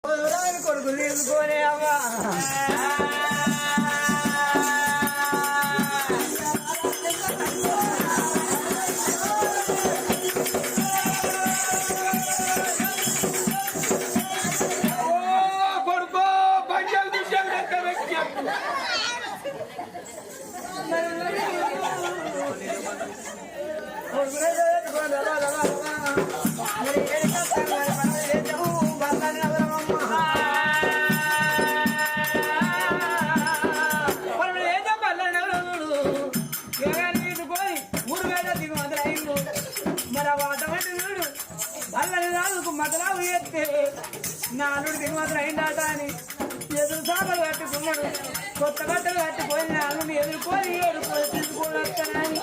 కొడుకు తీసుకొని అవ్వా మతలావు ఎత్తే నాలుగు దిగుమతులు అయిందాట అని ఎదురు సాగలు కట్టుకున్నాడు కొత్త బట్టలు కట్టుకొని నాలుగు ఎదుర్కొని తీసుకొని వస్తానని